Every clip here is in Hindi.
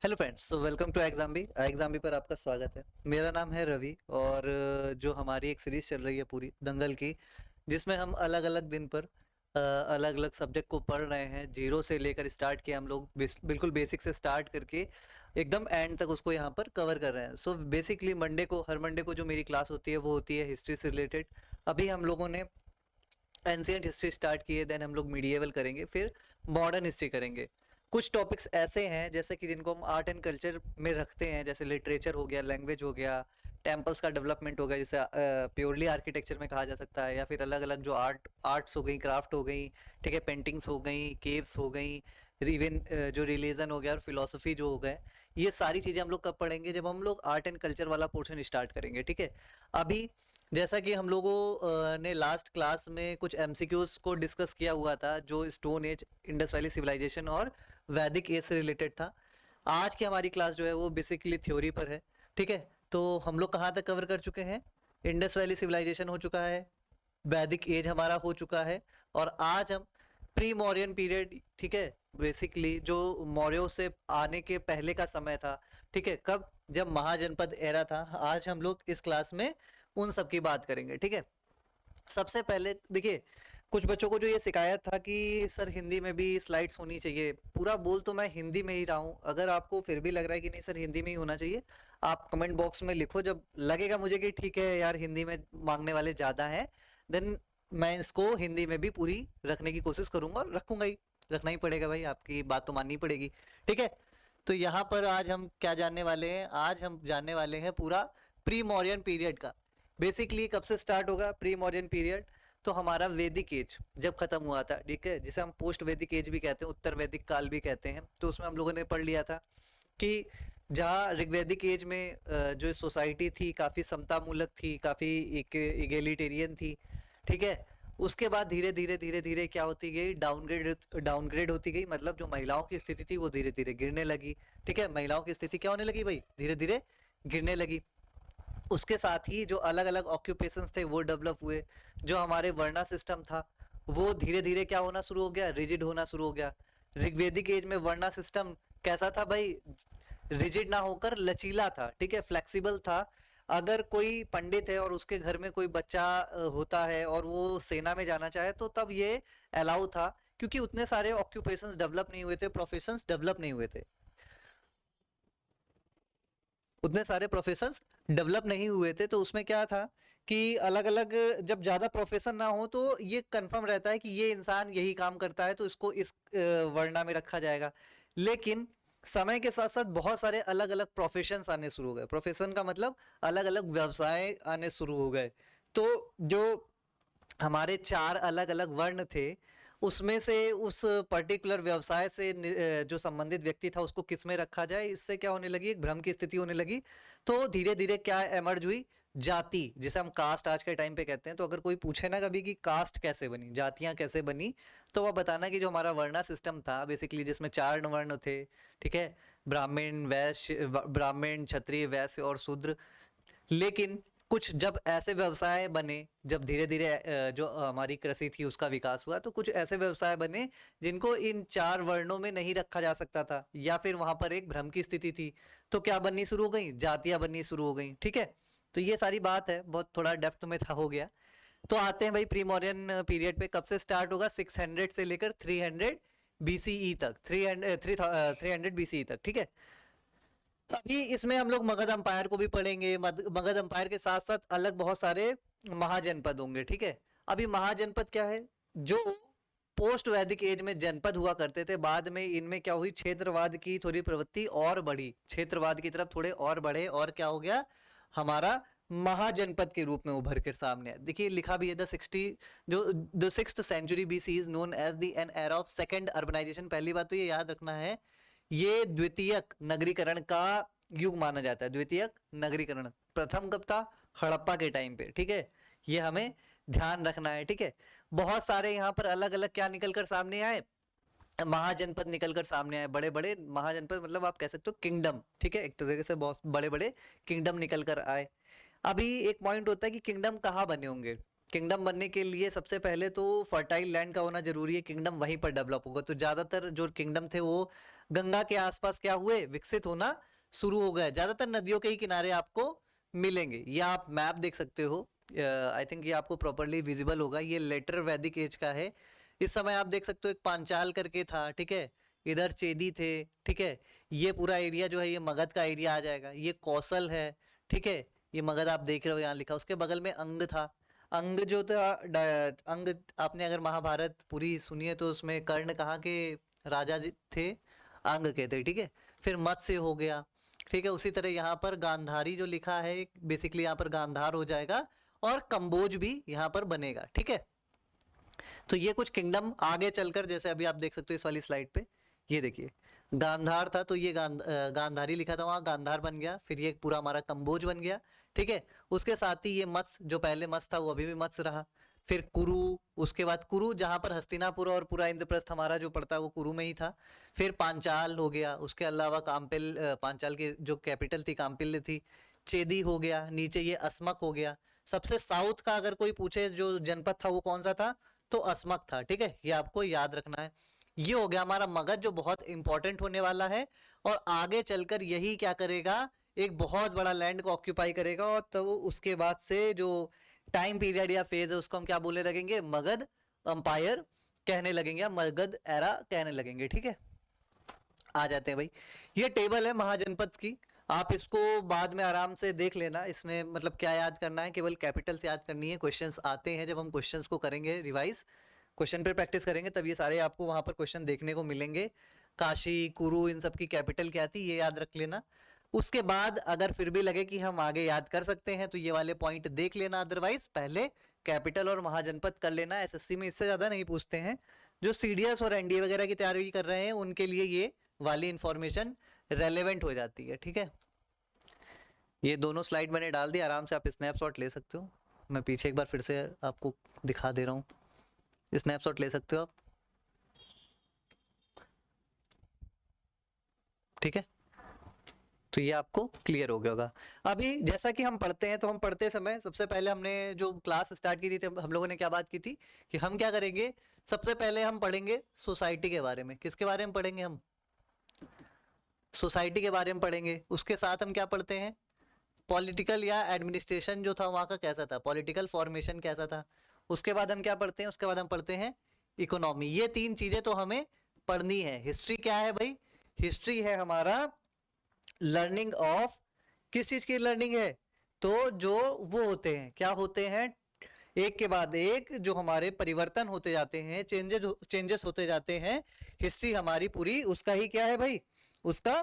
Hello friends, so welcome to Exambee पर आपका स्वागत है। मेरा नाम है रवि और जो हमारी एक सीरीज चल रही है पूरी दंगल की, जिसमें हम अलग अलग दिन पर अलग अलग सब्जेक्ट को पढ़ रहे हैं। जीरो से लेकर स्टार्ट किया हम लोग, बिल्कुल बेसिक से स्टार्ट करके एकदम एंड तक उसको यहाँ पर कवर कर रहे हैं। सो बेसिकली हर मंडे को जो मेरी क्लास होती है वो होती है हिस्ट्री से रिलेटेड। अभी हम लोगों ने एंशियंट हिस्ट्री स्टार्ट की है, देन हम लोग मीडिएवल करेंगे, फिर मॉडर्न हिस्ट्री करेंगे। कुछ टॉपिक्स ऐसे हैं जैसे कि जिनको हम आर्ट एंड कल्चर में रखते हैं, जैसे लिटरेचर हो गया, लैंग्वेज हो गया, टेम्पल्स का डेवलपमेंट हो गया, जैसे प्योरली आर्किटेक्चर में कहा जा सकता है, या फिर अलग अलग जो आर्ट्स हो गई, क्राफ्ट हो गई, ठीक है, पेंटिंग्स हो गई, केव्स हो गई, इवन जो रिलीजन हो गया और फिलोसफी जो हो गए। ये सारी चीज़ें हम लोग कब पढ़ेंगे? जब हम लोग आर्ट एंड कल्चर वाला पोर्शन स्टार्ट करेंगे, ठीक है। अभी जैसा कि हम लोगों ने लास्ट क्लास में कुछ एमसीक्यूज को डिस्कस किया हुआ था, जो stone age, Indus valley civilisation और वैदिक एज से रिलेटेड था। आज की हमारी क्लास जो है वो बेसिकली थ्योरी पर है, ठीक है। तो हम लोग कहाँ तक कवर कर चुके हैं? इंडस वैली सिविलाइजेशन हो चुका है, वैदिक एज हमारा हो चुका है, और आज हम प्री मौर्यन पीरियड, ठीक है, बेसिकली जो मौर्यों से आने के पहले का समय था, ठीक है, कब, जब महाजनपद एरा था। आज हम लोग इस क्लास में उन सब की बात करेंगे, ठीक है। सबसे पहले देखिए, कुछ बच्चों को जो ये शिकायत था कि सर हिंदी में भी स्लाइड्स होनी चाहिए, पूरा बोल तो मैं हिंदी में ही रहा हूँ। अगर आपको फिर भी लग रहा है कि नहीं सर हिंदी में ही होना चाहिए, आप कमेंट बॉक्स में लिखो। जब लगेगा मुझे कि ठीक है यार हिंदी में मांगने वाले ज़्यादा हैं, देन मैं इसको हिंदी में भी पूरी रखने की कोशिश करूंगा, और रखूंगा ही, रखना ही पड़ेगा भाई, आपकी बात तो माननी पड़ेगी, ठीक है। तो यहाँ पर आज हम क्या जानने वाले हैं? आज हम जानने वाले हैं पूरा प्री मौर्यन पीरियड का। बेसिकली कब से स्टार्ट होगा प्री मॉडर्न पीरियड? तो हमारा वैदिक एज जब खत्म हुआ था, ठीक है, जिसे हम पोस्ट वैदिक एज भी कहते हैं, उत्तर वैदिक काल भी कहते हैं। तो उसमें हम लोगों ने पढ़ लिया था कि जहाँ ऋग्वैदिक एज में जो सोसाइटी थी काफ़ी समतामूलक थी, काफ़ी एक इगेलिटेरियन थी, ठीक है। उसके बाद धीरे धीरे धीरे धीरे क्या होती गई? डाउनग्रेड होती गई, मतलब जो महिलाओं की स्थिति थी वो धीरे धीरे गिरने लगी, ठीक है। महिलाओं की स्थिति क्या होने लगी भाई? धीरे धीरे गिरने लगी। उसके साथ ही जो अलग अलग ऑक्यूपेशंस थे वो डेवलप हुए। जो हमारे वर्णा सिस्टम था वो धीरे धीरे क्या होना शुरू हो गया? रिजिड होना शुरू हो गया। ऋग्वेदिक एज में वर्णा सिस्टम कैसा था भाई? रिजिड ना होकर लचीला था, ठीक है, फ्लेक्सिबल था। अगर कोई पंडित है और उसके घर में कोई बच्चा होता है और वो सेना में जाना चाहे, तो तब ये अलाउ था, क्योंकि उतने सारे ऑक्यूपेशंस डेवलप नहीं हुए थे, प्रोफेशंस डेवलप नहीं हुए थे, उतने सारे प्रोफेशंस डेवलप नहीं हुए थे। तो उसमें क्या था कि अलग अलग, जब ज़्यादा प्रोफेशन ना हो तो ये कंफर्म रहता है कि ये इंसान यही काम करता है, तो इसको इस वर्णा में रखा जाएगा। लेकिन समय के साथ साथ बहुत सारे अलग अलग प्रोफेशंस आने शुरू हो गए। प्रोफेशन का मतलब अलग अलग व्यवसाय आने शुरू हो गए। तो जो हमारे चार अलग अलग वर्ण थे, उसमें से उस पर्टिकुलर व्यवसाय से जो संबंधित व्यक्ति था उसको किस में रखा जाए, इससे क्या होने लगी? एक भ्रम की स्थिति होने लगी। तो धीरे धीरे क्या एमर्ज हुई? जाति, जिसे हम कास्ट आज के टाइम पे कहते हैं। तो अगर कोई पूछे ना कभी कि कास्ट कैसे बनी, जातियां कैसे बनी, तो वह बताना कि जो हमारा वर्णा सिस्टम था बेसिकली, जिसमें चार वर्ण थे, ठीक है, ब्राह्मण, वैश्य, ब्राह्मण, क्षत्रिय, वैश्य और शूद्र। लेकिन कुछ जब ऐसे व्यवसाय बने, जब धीरे धीरे जो हमारी कृषि थी उसका विकास हुआ, तो कुछ ऐसे व्यवसाय बने जिनको इन चार वर्णों में नहीं रखा जा सकता था, या फिर वहां पर एक भ्रम की स्थिति थी। तो क्या बननी शुरू हो गई? जातियां बननी शुरू हो गई, ठीक है। तो ये सारी बात है, बहुत थोड़ा डेप्थ में था, हो गया। तो आते हैं भाई प्री मॉडर्न पीरियड पे। कब से स्टार्ट होगा? 600 से लेकर 300 बीसीई तक, 300 बीसीई तक, ठीक है। अभी इसमें हम लोग मगध अंपायर को भी पढ़ेंगे। मगध अंपायर के साथ साथ अलग बहुत सारे महाजनपद होंगे, ठीक है। अभी महाजनपद क्या है? जो पोस्ट वैदिक एज में जनपद हुआ करते थे, बाद में इनमें क्या हुई? क्षेत्रवाद की थोड़ी प्रवृत्ति और बढ़ी, क्षेत्रवाद की तरफ थोड़े और बढ़े, और क्या हो गया? हमारा महाजनपद के रूप में उभर कर सामने आया। देखिए लिखा भी है, the sixth century BC is known as the an era of second urbanisation. पहली बात तो ये याद रखना है, ये द्वितीयक नगरीकरण का युग माना जाता है। द्वितीयक नगरीकरण प्रथम कब था? हड़प्पा के टाइम पे, ठीक है। ये हमें ध्यान रखना है, ठीक है। बहुत सारे यहाँ पर अलग अलग क्या निकल कर सामने आए? महाजनपद निकल कर सामने आए, बड़े बड़े महाजनपद, मतलब आप कह सकते हो किंगडम, ठीक है, एक तरीके से बहुत बड़े बड़े किंगडम निकल कर आए। अभी एक पॉइंट होता है कि किंगडम कहाँ बने होंगे। किंगडम बनने के लिए सबसे पहले तो फर्टाइल लैंड का होना जरूरी है, किंगडम वहीं पर डेवलप होगा। तो ज़्यादातर जो किंगडम थे वो गंगा के आसपास क्या हुए, विकसित होना शुरू हो गए। ज्यादातर नदियों के ही किनारे आपको मिलेंगे। ये आप मैप देख सकते हो, आई थिंक ये आपको प्रॉपरली विजिबल होगा। ये लेटर वैदिक एज का है। इस समय आप देख सकते हो एक पांचाल करके था, ठीक है, इधर चेदी थे, ठीक है। ये पूरा एरिया जो है ये मगध का एरिया आ जाएगा। ये कौशल है, ठीक है, ये मगध आप देख रहे हो यहाँ लिखा। उसके बगल में अंग था। अंग जो था अंग, आपने अगर महाभारत पूरी सुनी है तो उसमें कर्ण कहाँ के राजा थे, अंग के थे, ठीक है। फिर मत्स्य हो गया, ठीक है। उसी तरह यहाँ पर गांधारी जो लिखा है, बेसिकली यहाँ पर गांधार हो जाएगा, और कंबोज भी यहाँ पर बनेगा, ठीक है। तो ये कुछ किंगडम आगे चलकर, जैसे अभी आप देख सकते हो इस वाली स्लाइड पे, ये देखिए गांधार था तो ये गांधारी लिखा था, वहां गांधार बन गया। फिर ये पूरा हमारा कंबोज बन गया, ठीक है। उसके साथ ही ये मत्स्य, जो पहले मत्स्य था वो अभी भी मत्स्य रहा। फिर कुरु, उसके बाद कुरु जहां पर हस्तिनापुर और पूरा इंद्रप्रस्थ हमारा जो पड़ता है वो कुरु में ही था। फिर पांचाल हो गया, उसके अलावा काम्पिल, पांचाल की जो कैपिटल थी काम्पिल्य थी। चेदी हो गया, नीचे ये अस्मक हो गया। सबसे साउथ का अगर कोई पूछे जो जनपद था वो कौन सा था, तो अस्मक था, ठीक है। ये आपको याद रखना है। ये हो गया हमारा मगध, जो बहुत इंपॉर्टेंट होने वाला है, और आगे चलकर यही क्या करेगा, एक बहुत बड़ा लैंड को ऑक्यूपाई करेगा। और तो उसके बाद से जो टाइम पीरियड या फेज है उसको हम क्या बोलने लगेंगे, मगध अंपायर कहने लगेंगे, या मगध एरा कहने लगेंगे, ठीक है। आ जाते हैं भाई, ये टेबल है महाजनपद की। आप इसको बाद में आराम से देख लेना। इसमें मतलब क्या याद करना है, केवल कैपिटल्स याद करनी है। क्वेश्चंस आते हैं, जब हम क्वेश्चंस को करेंगे रिवाइज, क्वेश्चन पे प्रैक्टिस करेंगे, तब ये सारे आपको वहां पर क्वेश्चन देखने को मिलेंगे। काशी, कुरु, इन सब की कैपिटल क्या थी ये याद रख लेना। उसके बाद अगर फिर भी लगे कि हम आगे याद कर सकते हैं तो ये वाले पॉइंट देख लेना, अदरवाइज पहले कैपिटल और महाजनपद कर लेना। एसएससी में इससे ज्यादा नहीं पूछते हैं। जो सीडीएस और एनडीए वगैरह की तैयारी कर रहे हैं उनके लिए ये वाली इंफॉर्मेशन रेलेवेंट हो जाती है, ठीक है। ये दोनों स्लाइड मैंने डाल दी, आराम से आप स्नैपशॉट ले सकते हो। मैं पीछे एक बार फिर से आपको दिखा दे रहा हूँ, स्नैपशॉट ले सकते हो आप, ठीक है। तो ये आपको क्लियर हो गया होगा। अभी जैसा कि हम पढ़ते हैं, तो हम पढ़ते समय सबसे पहले हमने जो क्लास स्टार्ट की थी तब हम लोगों ने क्या बात की थी कि हम क्या करेंगे, सबसे पहले हम पढ़ेंगे सोसाइटी के बारे में। किसके बारे में पढ़ेंगे हम, सोसाइटी के बारे में पढ़ेंगे। उसके साथ हम क्या पढ़ते हैं, पॉलिटिकल या एडमिनिस्ट्रेशन जो था वहाँ का कैसा था, पॉलिटिकल फॉर्मेशन कैसा था। उसके बाद हम क्या पढ़ते हैं, उसके बाद हम पढ़ते हैं इकोनॉमी। ये तीन चीजें तो हमें पढ़नी है। हिस्ट्री क्या है भाई, हिस्ट्री है हमारा लर्निंग ऑफ, किस चीज की लर्निंग है, तो जो वो होते हैं, क्या होते हैं, एक के बाद एक जो हमारे परिवर्तन होते जाते हैं, चेंजेस होते जाते हैं। हिस्ट्री हमारी पूरी उसका ही क्या है भाई, उसका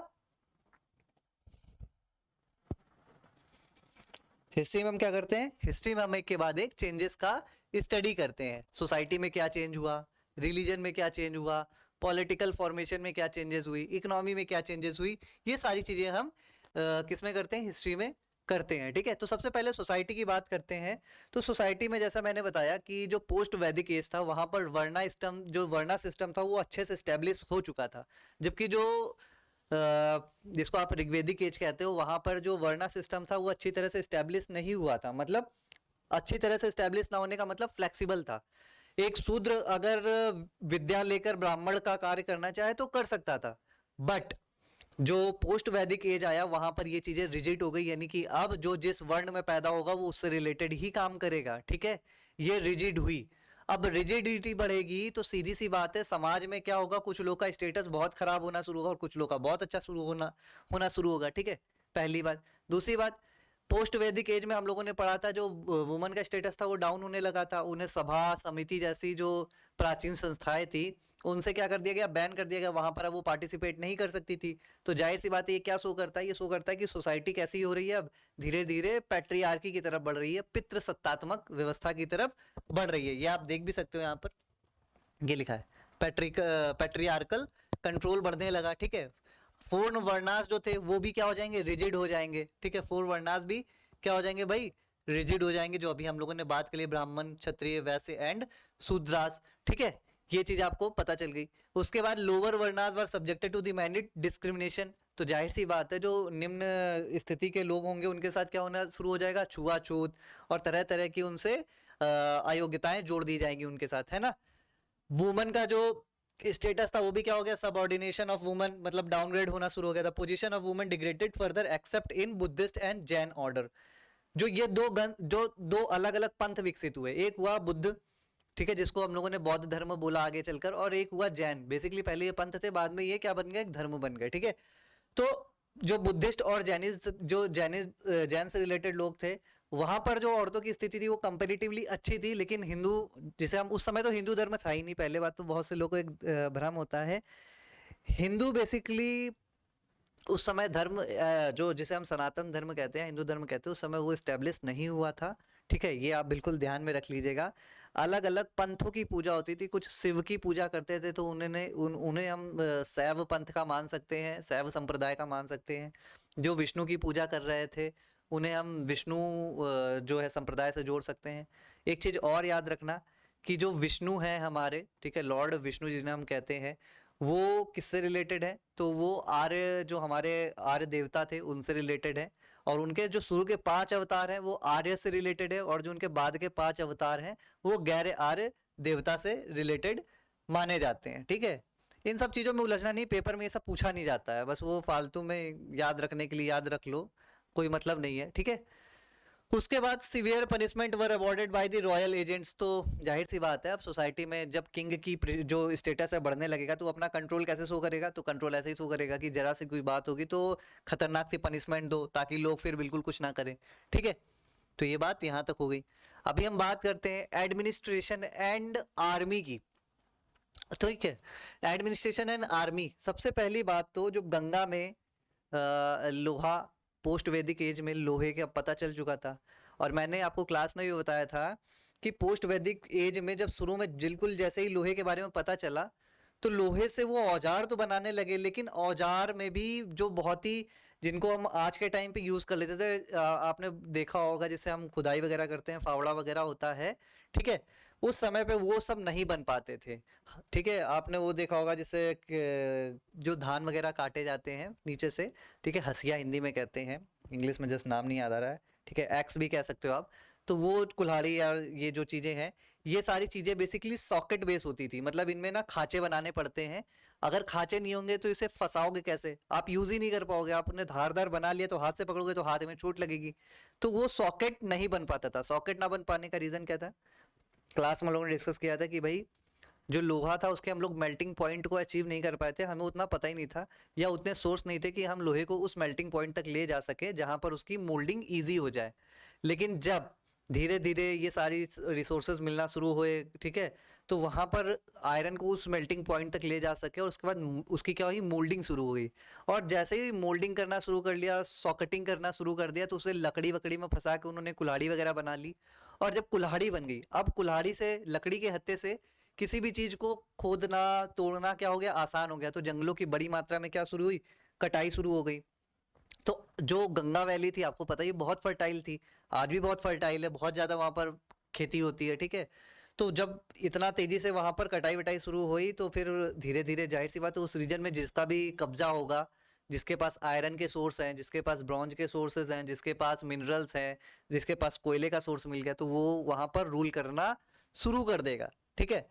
हिस्ट्री में हम क्या करते हैं, हिस्ट्री में हम एक के बाद एक चेंजेस का स्टडी करते हैं। सोसाइटी में क्या चेंज हुआ, रिलीजन में क्या चेंज हुआ, पॉलिटिकल फॉर्मेशन में क्या चेंजेस हुई, इकोनॉमी में क्या चेंजेस हुई, ये सारी चीजें हम किस में करते हैं, हिस्ट्री में करते हैं, ठीक है। तो सबसे पहले सोसाइटी की बात करते हैं। तो सोसाइटी में जैसा मैंने बताया कि जो पोस्ट वैदिक एज था वहां पर वर्णा सिस्टम, जो वर्णा सिस्टम था वो अच्छे से स्टेब्लिश हो चुका था। जबकि जो जिसको आप ऋग्वेदिक एज कहते हो, वहां पर जो वर्णा सिस्टम था वो अच्छी तरह से स्टैब्लिश नहीं हुआ था। मतलब अच्छी तरह से स्टैब्लिश ना होने का मतलब फ्लेक्सिबल था। एक शूद्र अगर विद्या लेकर ब्राह्मण का कार्य करना चाहे तो कर सकता था, बट जो पोस्ट वैदिक एज आया वहां पर ये चीजें रिजिड हो गई, यानी कि अब जो जिस वर्ण में पैदा होगा वो उससे रिलेटेड ही काम करेगा, ठीक है। ये रिजिड हुई। अब रिजिडिटी बढ़ेगी तो सीधी सी बात है, समाज में क्या होगा, कुछ लोग का स्टेटस बहुत खराब होना शुरू होगा और कुछ लोग का बहुत अच्छा शुरू होना शुरू होगा, ठीक है। पहली बात। दूसरी बात, पोस्ट वैदिक एज में हम लोगों ने पढ़ा था जो वुमन का स्टेटस था वो डाउन होने लगा था। उन्हें सभा समिति जैसी जो प्राचीन संस्थाएं थी उनसे क्या कर दिया गया, बैन कर दिया गया, वहां पर अब वो पार्टिसिपेट नहीं कर सकती थी। तो जाहिर सी बात है ये क्या शो करता है, ये शो करता है कि सोसाइटी कैसी हो रही है, अब धीरे धीरे पैट्रियार्की की तरफ बढ़ रही है, पितृसत्तात्मक व्यवस्था की तरफ बढ़ रही है। ये आप देख भी सकते हो, यहाँ पर ये लिखा है पैट्रियार्कल कंट्रोल बढ़ने लगा, ठीक है। फोर वर्णास जो थे वो भी क्या हो जाएंगे, रिजिड हो जाएंगे, ठीक है। फोर वर्णास भी क्या हो जाएंगे भाई, रिजिड हो जाएंगे, जो अभी हम लोगों ने बात करी, ब्राह्मण, क्षत्रिय, वैश्य एंड शूद्रास, ठीक है। ये चीज आपको पता चल गई। उसके बाद lower varnas were subjected to the mandate discrimination. तो जाहिर सी बात है जो निम्न स्थिति के लोग होंगे उनके साथ क्या होना शुरू हो जाएगा, छुआछूत और तरह तरह की उनसे अयोग्यताएं जोड़ दी जाएंगी उनके साथ, है ना। वुमन का जो स्टेटस था वो भी क्या हो गया, सबऑर्डिनेशन ऑफ वुमेन, मतलब डाउनग्रेड होना शुरू हो गया था। Position of women degraded further accept in Buddhist and Jain order. जो ये दो अलग अलग पंथ विकसित हुए, एक हुआ बुद्ध, ठीक है, जिसको हम लोगों ने बौद्ध धर्म बोला आगे चलकर, और एक हुआ जैन। बेसिकली पहले ये पंथ थे, बाद में ये क्या बन गया, एक धर्म बन गए, ठीक है। तो जो बुद्धिस्ट और जैन से रिलेटेड लोग थे, वहां पर जो औरतों की स्थिति थी वो कंपेरेटिवली अच्छी थी। लेकिन हिंदू, जिसे हम उस समय तो हिंदू धर्म था ही नहीं, पहले बात तो बहुत से लोगों को एक भ्रम होता है। हिंदू बेसिकली उस समय धर्म, जो जिसे हम सनातन धर्म कहते हैं, हिंदू धर्म कहते हैं, उस समय वो स्टेब्लिश नहीं हुआ था, ठीक है। ये आप बिल्कुल ध्यान में रख लीजिएगा। अलग अलग पंथों की पूजा होती थी, कुछ शिव की पूजा करते थे, तो उन्हें हम शैव पंथ का मान सकते हैं, शैव संप्रदाय का मान सकते हैं। जो विष्णु की पूजा कर रहे थे, उन्हें हम विष्णु जो है संप्रदाय से जोड़ सकते हैं। एक चीज और याद रखना कि जो विष्णु है हमारे, ठीक है, लॉर्ड विष्णु जिन्हें हम कहते हैं, वो किससे रिलेटेड है, तो वो आर्य, जो हमारे आर्य देवता थे उनसे रिलेटेड है। और उनके जो शुरू के 5 अवतार हैं वो आर्य से रिलेटेड है, और जो उनके बाद के 5 अवतार हैं वो गैर आर्य देवता से रिलेटेड माने जाते हैं, ठीक है। इन सब चीजों में उलझना नहीं, पेपर में ये सब पूछा नहीं जाता है, बस वो फालतू में याद रखने के लिए याद रख लो, कोई मतलब नहीं है, ठीक है। उसके बाद severe punishment were awarded by the royal agents. तो जाहिर सी बात है, अब सोसाइटी में जब किंग की जो स्टेटस है बढ़ने लगेगा, तो अपना कंट्रोल कैसे शो करेगा, तो कंट्रोल ऐसे ही शो करेगा कि जरा सी कोई बात होगी तो खतरनाक सी पनिशमेंट दो, ताकि लोग फिर बिल्कुल कुछ ना करें, ठीक है। तो ये बात यहाँ तक हो गई। अभी हम बात करते हैं एडमिनिस्ट्रेशन एंड आर्मी की, ठीक है। एडमिनिस्ट्रेशन एंड आर्मी, सबसे पहली बात तो जो गंगा में लोहा, पोस्ट वैदिक एज में लोहे का पता चल चुका था। और मैंने आपको क्लास में भी बताया था कि पोस्ट वैदिक एज में जब शुरू में बिल्कुल जैसे ही लोहे के बारे में पता चला, तो लोहे से वो औजार तो बनाने लगे, लेकिन औजार में भी जो बहुत ही, जिनको हम आज के टाइम पे यूज कर लेते थे, आपने देखा होगा जैसे हम खुदाई वगैरह करते हैं, फावड़ा वगैरह होता है, ठीक है, उस समय पे वो सब नहीं बन पाते थे, ठीक है। आपने वो देखा होगा जैसे जो धान वगैरह काटे जाते हैं नीचे से, ठीक है, हसिया हिंदी में कहते हैं, इंग्लिश में जस्ट नाम नहीं याद आ रहा है, ठीक है, एक्स भी कह सकते हो आप। तो वो कुल्हाड़ी या ये जो चीजें हैं, ये सारी चीजें बेसिकली सॉकेट बेस होती थी, मतलब इनमें ना खांचे बनाने पड़ते हैं। अगर खांचे नहीं होंगे तो इसे फंसाओगे कैसे, आप यूज ही नहीं कर पाओगे। आपने धारदार बना लिया तो हाथ से पकड़ोगे तो हाथ में चोट लगेगी, तो वो सॉकेट नहीं बन पाता था। सॉकेट ना बन पाने का रीजन क्या था, क्लास में हम लोगों ने डिस्कस किया था कि भाई जो लोहा था उसके हम लोग मेल्टिंग पॉइंट को अचीव नहीं कर पाए थे, हमें उतना पता ही नहीं था, या उतने सोर्स नहीं थे कि हम लोहे को उस मेल्टिंग पॉइंट तक ले जा सके जहां पर उसकी मोल्डिंग ईजी हो जाए। लेकिन जब धीरे धीरे ये सारी रिसोर्सेज मिलना शुरू हुए, ठीक है, तो वहां पर आयरन को उस मेल्टिंग पॉइंट तक ले जा सके, और उसके बाद उसकी क्या हुई, मोल्डिंग शुरू हो गई। और जैसे ही मोल्डिंग करना शुरू कर लिया, सॉकेटिंग करना शुरू कर दिया, तो उसे लकड़ी वकड़ी में फंसा के उन्होंने कुल्हाड़ी वगैरह बना ली। और जब कुल्हाड़ी बन गई, अब कुल्हाड़ी से, लकड़ी के हत्थे से किसी भी चीज को खोदना तोड़ना क्या हो गया, आसान हो गया। तो जंगलों की बड़ी मात्रा में क्या शुरू हुई, कटाई शुरू हो गई। तो जो गंगा वैली थी, आपको पता ही, बहुत फर्टाइल थी, आज भी बहुत फर्टाइल है, बहुत ज्यादा वहां पर खेती होती है, ठीक है। तो जब इतना तेजी से वहां पर कटाई वटाई शुरू हुई, तो फिर धीरे धीरे जाहिर सी बात है उस रीजन में जिसका भी कब्जा होगा, जिसके पास आयरन के सोर्स हैं, जिसके पास ब्रॉन्ज के सोर्सेज हैं, जिसके पास मिनरल्स हैं, जिसके पास कोयले का सोर्स मिल गया, तो वो वहां पर रूल करना शुरू कर देगा, ठीक है।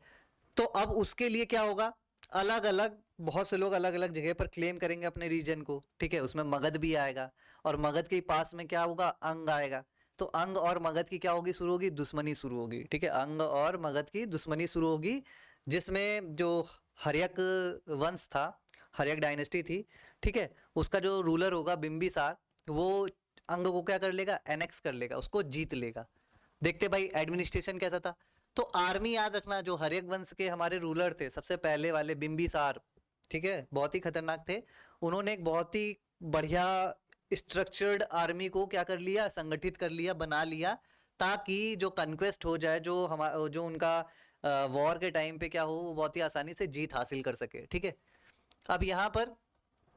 तो अब उसके लिए क्या होगा, अलग अलग, बहुत से लोग अलग अलग जगह पर क्लेम करेंगे अपने रीजन को, ठीक है। उसमें मगध भी आएगा, और मगध के पास में क्या होगा, अंग आएगा। तो अंग और मगध की क्या होगी, शुरू होगी, दुश्मनी शुरू होगी, ठीक है। अंग और मगध की दुश्मनी शुरू होगी, जिसमें जो हर्यक वंश था, हर्यक डायनेस्टी थी, ठीक है, उसका जो रूलर होगा बिंबिसार, वो अंग को क्या कर लेगा, एनेक्स कर लेगा, उसको जीत लेगा। देखते भाई एडमिनिस्ट्रेशन कैसा था। तो आर्मी याद रखना, जो हर्यक वंश के हमारे रूलर थे सबसे पहले वाले बिंबिसार, ठीक है, बहुत ही खतरनाक थे। उन्होंने एक बहुत ही बढ़िया स्ट्रक्चर्ड आर्मी को क्या कर लिया, संगठित कर लिया, बना लिया, ताकि जो कन्क्वेस्ट हो जाए, जो उनका वॉर के टाइम पे क्या हो, वो बहुत ही आसानी से जीत हासिल कर सके, ठीक है। अब यहाँ पर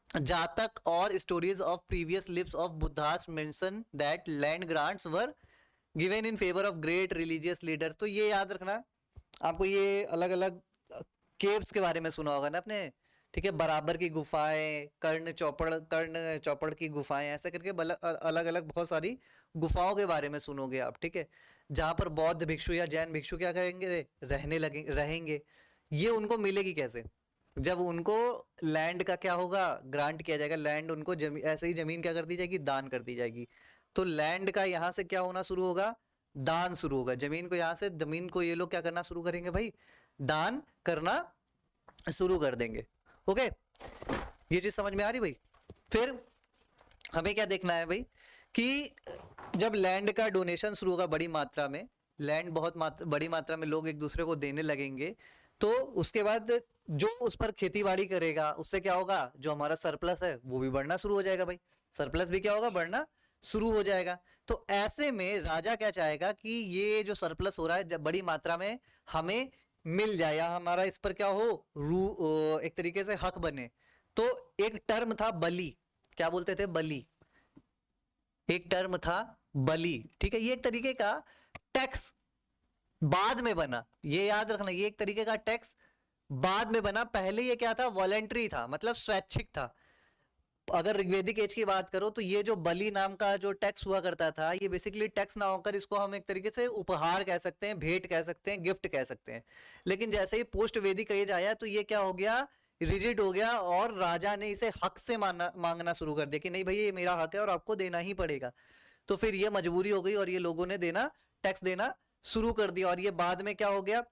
जातक और stories of previous lives of Buddhas mention that land grants were given in favour of great religious leaders. तो ये याद रखना, आपको ये अलग अलग केव्स के बारे में सुना होगा ना आपने, ठीक है, बराबर की गुफाएं, कर्ण चौपड़ की गुफाएं, ऐसा करके अलग अलग बहुत सारी गुफाओं के बारे में सुनोगे आप, ठीक है, जहां पर बौद्ध भिक्षु या जैन भिक्षु क्या करेंगे, रहेंगे। ये उनको मिलेगी कैसे, जब उनको लैंड का क्या होगा, ग्रांट किया जाएगा, लैंड उनको ऐसे ही जमीन क्या कर दी जाएगी, दान कर दी जाएगी। तो लैंड का यहाँ से क्या होना शुरू होगा, दान शुरू होगा। जमीन को यहाँ से, जमीन को ये लोग क्या करना शुरू करेंगे भाई, दान करना शुरू कर देंगे। ओके, ये चीज समझ में आ रही भाई। फिर हमें क्या देखना है भाई कि जब लैंड का डोनेशन शुरू होगा बड़ी मात्रा में, लैंड बहुत बड़ी मात्रा में लोग एक दूसरे को देने लगेंगे, तो उसके बाद जो उस पर खेती बाड़ी करेगा उससे क्या होगा, जो हमारा सरप्लस है वो भी बढ़ना शुरू हो जाएगा भाई। सरप्लस भी क्या होगा, बढ़ना शुरू हो जाएगा। तो ऐसे में राजा क्या चाहेगा कि ये जो सरप्लस हो रहा है जब बड़ी मात्रा में हमें मिल जाए, या हमारा इस पर क्या हो, एक तरीके से हक बने। तो एक टर्म था बली, क्या बोलते थे, बली। एक टर्म था बली, ठीक है। ये एक तरीके का टैक्स बाद में बना, ये याद रखना, ये एक तरीके का टैक्स बाद में बना। पहले ये क्या था, वॉलेंट्री था, मतलब स्वैच्छिक था। अगर ऋग्वेदिक एज की बात करो तो ये जो बलि नाम का जो टैक्स हुआ करता था, ये बेसिकली टैक्स ना होकर इसको हम एक तरीके से उपहार कह सकते हैं, भेंट कह सकते हैं, गिफ्ट कह सकते हैं। लेकिन जैसे ही पोस्ट वैदिक एज आया तो ये क्या हो गया, रिजिड हो गया, और राजा ने इसे हक से मांगना शुरू कर दिया कि नहीं भाई ये मेरा हक है और आपको देना ही पड़ेगा। तो फिर ये मजबूरी हो गई और ये लोगों ने देना, टैक्स देना शुरू कर दिया। और ये बाद में क्या हो गया,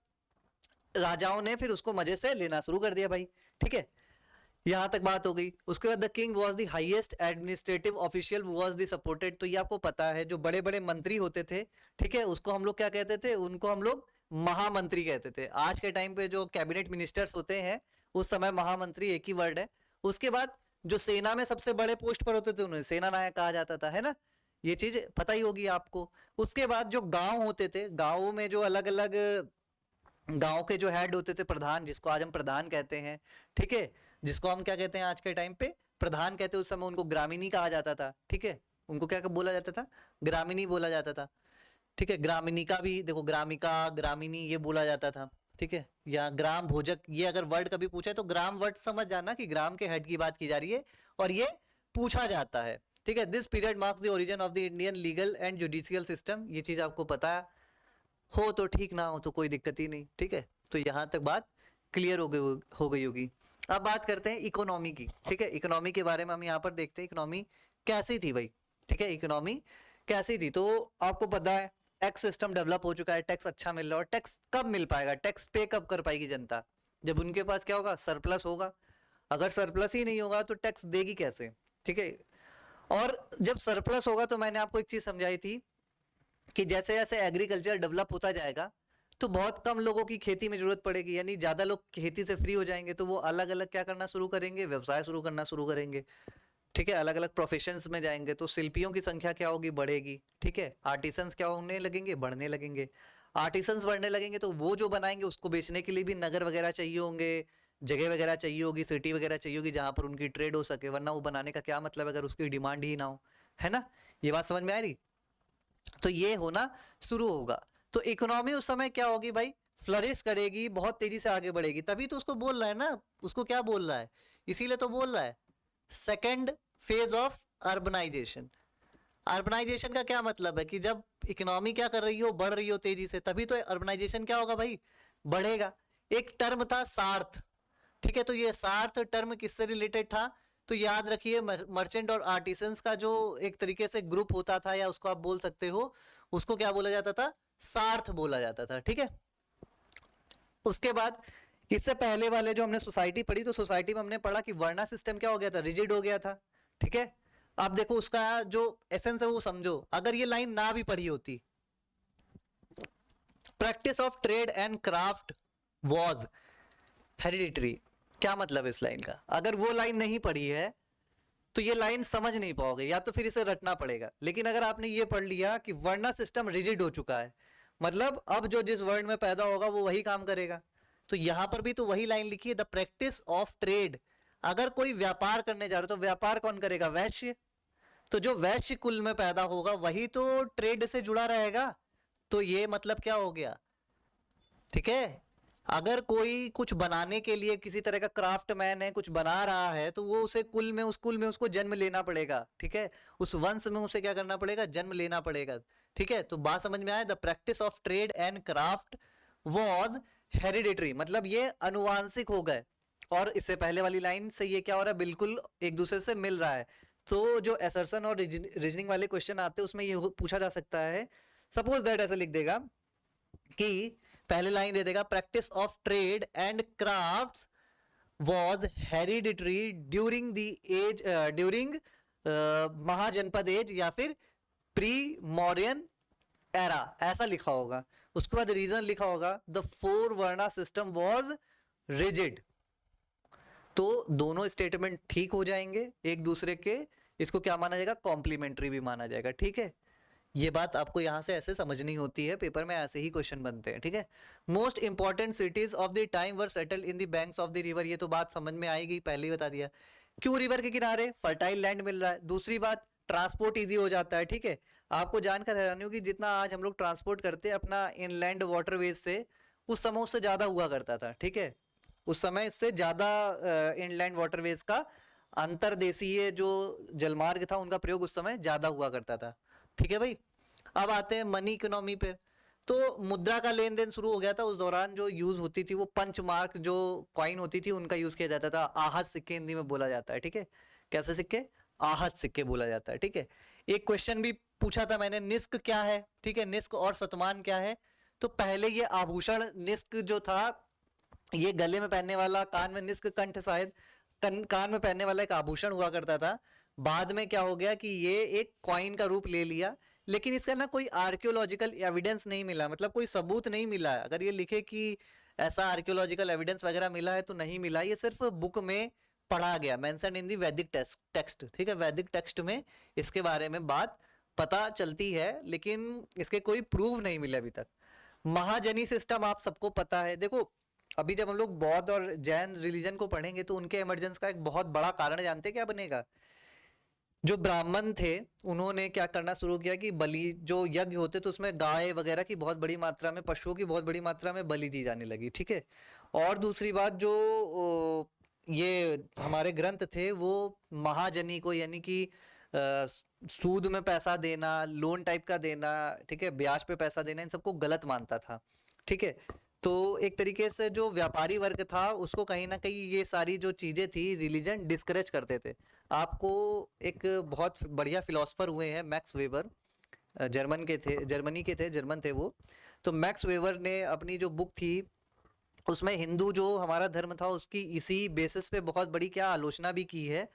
राजाओं ने फिर उसको मजे से लेना शुरू कर दिया भाई, ठीक है। यहां तक बात हो गई। उसके बाद the king was the highest administrative official was the supported. तो ये आपको पता है, जो बड़े बड़े मंत्री होते थे, ठीक है, उसको हम लोग क्या कहते थे, उनको हम लोग महामंत्री कहते थे। आज के टाइम पे जो कैबिनेट मिनिस्टर्स होते हैं, उस समय महामंत्री एक ही वर्ड है। उसके बाद जो सेना में सबसे बड़े पोस्ट पर होते थे उन्हें सेना नायक कहा जाता था, है ना, ये चीज पता ही होगी आपको। उसके बाद जो गांव होते थे, गांवों में जो अलग अलग गांव के जो हेड होते थे, प्रधान, जिसको आज हम प्रधान कहते हैं, ठीक है, जिसको हम क्या कहते हैं आज के टाइम पे, प्रधान कहते हैं। उस समय उनको ग्रामीणी कहा जाता था, ठीक है, उनको क्या बोला जाता था, ग्रामीणी बोला जाता था, ठीक है। ग्रामीणी का भी देखो, ग्रामिका, ग्रामीणी ये बोला जाता था, ठीक है। या ग्राम भोजक, ये अगर वर्ड कभी पूछे तो ग्राम वर्ड समझ जाना कि ग्राम के हेड की बात की जा रही है, और ये पूछा जाता है, ठीक है। This period marks the origin of the Indian legal and judicial system. ये चीज आपको पता हो तो ठीक, ना हो तो कोई दिक्कत ही नहीं, ठीक है। तो यहां तक बात क्लियर हो गई होगी। अब बात करते हैं इकोनॉमी की, ठीक है। इकोनॉमी के बारे में हम यहाँ पर देखते हैं इकोनॉमी कैसी थी भाई, ठीक है। इकोनॉमी कैसी थी, तो आपको पता है टैक्स सिस्टम डेवलप हो चुका है, टैक्स अच्छा मिल रहा है। और टैक्स कब मिल पाएगा, टैक्स पे कब कर पाएगी जनता, जब उनके पास क्या होगा, सरप्लस होगा। अगर सरप्लस ही नहीं होगा तो टैक्स देगी कैसे, ठीक है। और जब सरप्लस होगा, तो मैंने आपको एक चीज समझाई थी कि जैसे जैसे एग्रीकल्चर डेवलप होता जाएगा तो बहुत कम लोगों की खेती में जरूरत पड़ेगी, यानी ज्यादा लोग खेती से फ्री हो जाएंगे, तो वो अलग अलग क्या करना शुरू करेंगे, व्यवसाय शुरू करना शुरू करेंगे, ठीक है। अलग अलग प्रोफेशंस में जाएंगे तो शिल्पियों की संख्या क्या होगी, बढ़ेगी, ठीक है। आर्टिसंस क्या होने लगेंगे, बढ़ने लगेंगे। आर्टिसंस बढ़ने लगेंगे तो वो जो बनाएंगे उसको बेचने के लिए भी नगर वगैरह चाहिए होंगे, जगह वगैरह चाहिए होगी, सिटी वगैरह चाहिए होगी जहां पर उनकी ट्रेड हो सके, वरना वो बनाने का क्या मतलब अगर उसकी डिमांड ही ना हो, है ना। ये बात समझ में आ रही। तो ये होना शुरू होगा। तो इकोनॉमी उस समय क्या होगी भाई, फ्लरिश करेगी, बहुत तेजी से आगे बढ़ेगी। तभी तो उसको बोल रहा है ना, उसको क्या बोल रहा है, इसीलिए तो बोल रहा है second phase of urbanisation. Urbanisation का क्या मतलब है कि जब इकोनॉमी क्या कर रही हो, बढ़ रही हो तेजी से, तभी तो अर्बनाइजेशन क्या होगा भाई, बढ़ेगा। एक टर्म था सार्थ, ठीक है। तो ये सार्थ टर्म किससे रिलेटेड था, तो याद रखिए मर्चेंट और आर्टिसंस का जो एक तरीके से ग्रुप होता था, या उसको आप बोल सकते हो, उसको क्या बोला जाता था, सार्थ बोला जाता था, ठीक है। उसके बाद इससे पहले वाले जो हमने सोसाइटी पढ़ी, तो सोसाइटी में हमने पढ़ा कि वर्णा सिस्टम क्या हो गया था, रिजिड हो गया था, ठीक है। आप देखो उसका जो एसेंस है वो समझो। अगर ये लाइन ना भी पढ़ी होती, practice of trade and craft was hereditary, क्या मतलब है इस लाइन का, अगर वो लाइन नहीं पढ़ी है तो ये लाइन समझ नहीं पाओगे, या तो फिर इसे रटना पड़ेगा। लेकिन अगर आपने ये पढ़ लिया कि वर्णा सिस्टम रिजिड हो चुका है, मतलब अब जो जिस वर्ड में पैदा होगा वो वही काम करेगा। तो यहां पर भी तो वही लाइन लिखी है, द प्रैक्टिस ऑफ ट्रेड। अगर कोई व्यापार करने जा रहा है तो व्यापार कौन करेगा, वैश्य। तो जो वैश्य कुल में पैदा होगा वही तो ट्रेड से जुड़ा रहेगा। तो ये मतलब क्या हो गया, ठीक है। अगर कोई कुछ बनाने के लिए किसी तरह का क्राफ्ट मैन है, कुछ बना रहा है, तो वो उसे कुल में, उस कुल में उसको जन्म लेना पड़ेगा, ठीक है। उस वंश में उसे क्या करना पड़ेगा, जन्म लेना पड़ेगा, ठीक है। तो बात समझ में आया, the practice of trade and craft was hereditary, मतलब ये अनुवांशिक हो गए, और इससे पहले वाली लाइन से ये क्या हो रहा है, बिल्कुल एक दूसरे से मिल रहा है। तो जो असर्शन और रीजनिंग वाले क्वेश्चन आते हैं उसमें ये पूछा जा सकता है, सपोज दैट ऐसे लिख देगा कि पहले लाइन दे देगा, practice of trade and crafts was hereditary during the age during Mahajanapada age या फिर प्री मॉरियन एरा, ऐसा लिखा होगा। उसके बाद रीजन लिखा होगा the four varna system was rigid. तो दोनों स्टेटमेंट ठीक हो जाएंगे एक दूसरे के, इसको क्या माना जाएगा, कॉम्प्लीमेंट्री भी माना जाएगा। ठीक है, ये बात आपको यहां से ऐसे समझनी होती है, पेपर में ऐसे ही क्वेश्चन बनते हैं। ठीक है, most important cities of the time were settled in the banks of the river, ये तो बात समझ में आएगी, पहले ही बता दिया। क्यों रिवर के किनारे, फर्टाइल लैंड मिल रहा है। दूसरी बात, ट्रांसपोर्ट इजी हो जाता है। ठीक है, आपको जानकर हैरानी होगी जितना आज हम लोग ट्रांसपोर्ट करते हैं अपना इनलैंड वाटरवेज से, उस समय उससे ज्यादा हुआ करता था। ठीक है, उस समय इससे ज्यादा इनलैंड वाटरवेज का अंतरदेशीय जो जलमार्ग था उनका प्रयोग उस समय ज्यादा हुआ करता था। ठीक है भाई, अब आते हैं मनी इकोनॉमी पे। तो मुद्रा का लेन देन शुरू हो गया था, उस दौरान जो यूज होती थी वो पंच मार्क जो कॉइन होती थी उनका यूज किया जाता था। आहत सिक्के हिंदी में बोला जाता है। ठीक है, कैसे सिक्के, आहत सिक्के बोला जाता है। ठीक है, एक क्वेश्चन भी पूछा था मैंने, निस्क क्या है। ठीक है, निस्क और शतमान क्या है। तो पहले ये आभूषण निस्क जो था, ये गले में पहनने वाला, कान में निस्क कंठ शायद कान में पहनने वाला एक आभूषण हुआ करता था। बाद में क्या हो गया कि ये एक कॉइन का रूप ले लिया, लेकिन इसका ना कोई आर्कियोलॉजिकल एविडेंस नहीं मिला, मतलब कोई सबूत नहीं मिला। अगर ये लिखे कि ऐसा आर्कियोलॉजिकल एविडेंस वगैरह मिला है तो नहीं मिला, ये सिर्फ बुक में पढ़ा गया, मेंशन इन दी वैदिक टेक्स्ट। ठीक है, वैदिक टेक्स्ट में इसके बारे में बात पता चलती है, लेकिन इसके कोई प्रूफ नहीं मिले अभी तक। महाजनी सिस्टम आप सबको पता है। देखो, अभी जब हम लोग बौद्ध और जैन रिलीजन को पढ़ेंगे तो उनके इमरजेंस का एक बहुत बड़ा कारण जानते हैं क्या बनेगा। जो ब्राह्मण थे उन्होंने क्या करना शुरू किया कि बलि, जो यज्ञ होते तो उसमें गाय वगैरह की बहुत बड़ी मात्रा में, पशुओं की बहुत बड़ी मात्रा में बलि दी जाने लगी। ठीक है, और दूसरी बात, जो ये हमारे ग्रंथ थे वो महाजनी को, यानी कि सूद में पैसा देना, लोन टाइप का देना, ठीक है, ब्याज पे पैसा देना, इन सबको गलत मानता था। ठीक है, तो एक तरीके से जो व्यापारी वर्ग था उसको कहीं ना कहीं ये सारी जो चीजें थी रिलीजन डिस्करेज करते थे। आपको एक बहुत बढ़िया फिलोसफर हुए हैं मैक्स वेबर, जर्मन थे वो। तो मैक्स वेबर ने अपनी जो बुक थी उसमें हिंदू जो हमारा धर्म था उसकी इसी बेसिस पे बहुत बड़ी क्या आलोचना भी की है।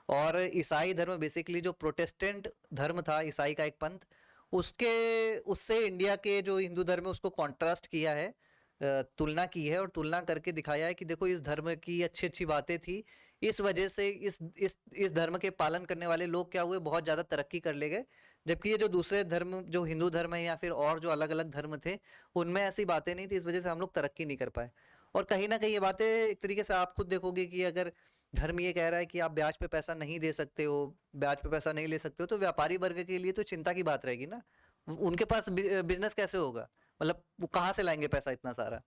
और ईसाई धर्म, बेसिकली जो प्रोटेस्टेंट धर्म था, ईसाई का एक पंथ, उसके उससे इंडिया के जो हिंदू धर्म है उसको कॉन्ट्रास्ट किया है, तुलना की है और तुलना करके दिखाया है कि देखो इस धर्म की अच्छी अच्छी बातें थी, इस वजह से इस धर्म के पालन करने वाले लोग क्या हुए, बहुत ज़्यादा तरक्की कर ले गए। जबकि ये जो दूसरे धर्म, जो हिंदू धर्म है या फिर और जो अलग अलग धर्म थे, उनमें ऐसी बातें नहीं थी, इस वजह से हम लोग तरक्की नहीं कर पाए। और कहीं ना कहीं ये बातें एक तरीके से आप खुद देखोगे कि अगर धर्म ये कह रहा है कि आप ब्याज पे पैसा नहीं दे सकते हो, ब्याज पे पैसा नहीं ले सकते हो, तो व्यापारी वर्ग के लिए तो चिंता की बात रहेगी ना। उनके पास बिजनेस कैसे होगा, मतलब वो कहाँ से लाएंगे पैसा इतना सारा।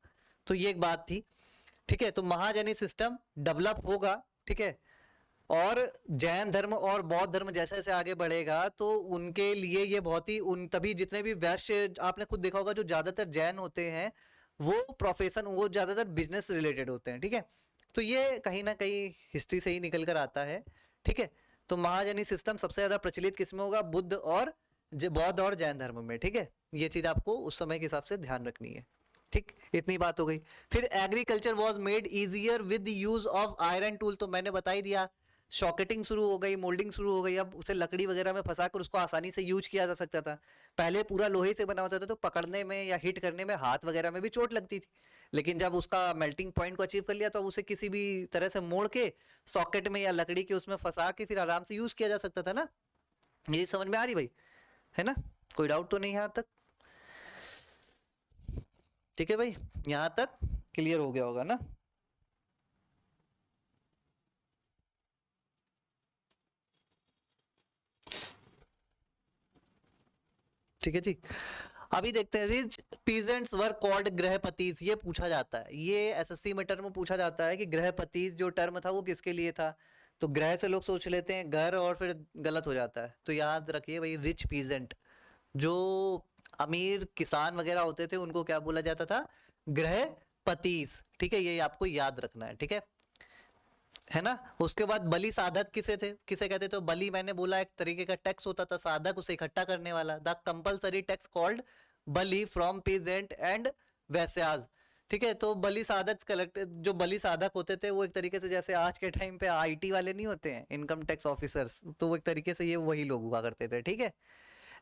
तो ये एक बात थी। ठीक है, तो महाजनी सिस्टम डेवलप होगा। ठीक है, और जैन धर्म और बौद्ध धर्म जैसे जैसे आगे बढ़ेगा तो उनके लिए ये बहुत ही, उन तभी जितने भी वैश्य आपने खुद देखा होगा, जो ज्यादातर जैन होते हैं वो प्रोफेशन, वो ज्यादातर बिजनेस रिलेटेड होते हैं। ठीक है, तो ये कहीं ना कहीं हिस्ट्री से ही निकल कर आता है। ठीक है, तो महाजनी सिस्टम सबसे ज्यादा प्रचलित किसमें होगा, बुद्ध और बौद्ध और जैन धर्म में। ठीक है, ये चीज आपको उस समय के हिसाब से ध्यान रखनी है। ठीक, इतनी बात हो गई। फिर agriculture was made easier with use of iron tool, तो मैंने बता ही दिया, शॉकेटिंग शुरू हो गई, मोल्डिंग शुरू हो गई, अब उसे लकड़ी वगैरह में फंसाकर उसको आसानी से यूज किया जा सकता था। पहले पूरा लोहे से बना होता था तो पकड़ने में या हिट करने में हाथ वगैरह में भी चोट लगती थी, लेकिन जब उसका मेल्टिंग पॉइंट को अचीव कर लिया तो उसे किसी भी तरह से मोड़ के सॉकेट में या लकड़ी के उसमें फंसा के फिर आराम से यूज किया जा सकता था ना। ये समझ में आ रही भाई, है ना, कोई डाउट तो नहीं यहाँ तक। ठीक है भाई, यहाँ तक क्लियर हो गया होगा ना। ठीक है जी, अभी देखते हैं, रिच पीजेंट्स वर कॉल्ड गृहपतिज, ये पूछा जाता है, ये एसएससी में टर्म पूछा जाता है कि गृहपतिज जो टर्म था वो किसके लिए था। तो ग्रह से लोग सोच लेते हैं घर और फिर गलत हो जाता है, तो याद रखिए भाई, रिच पीजेंट, जो अमीर किसान वगैरह होते थे उनको क्या बोला जाता था, गृहपतिज। ठीक है, ये आपको याद रखना है। ठीक है, है ना। उसके बाद बलि साधक किसे थे, किसे कहते थे, तो बलि मैंने बोला एक तरीके का टैक्स होता था, साधक उसे इकट्ठा करने वाला, the compulsory tax called Bali from peasant and Vaishyas. ठीक है, तो बलि साधक कलेक्ट, जो बलि साधक होते थे वो एक तरीके से जैसे आज के टाइम पे आईटी वाले नहीं होते हैं, इनकम टैक्स ऑफिसर्स, तो वो एक तरीके से ये वही लोग हुआ करते थे। ठीक है,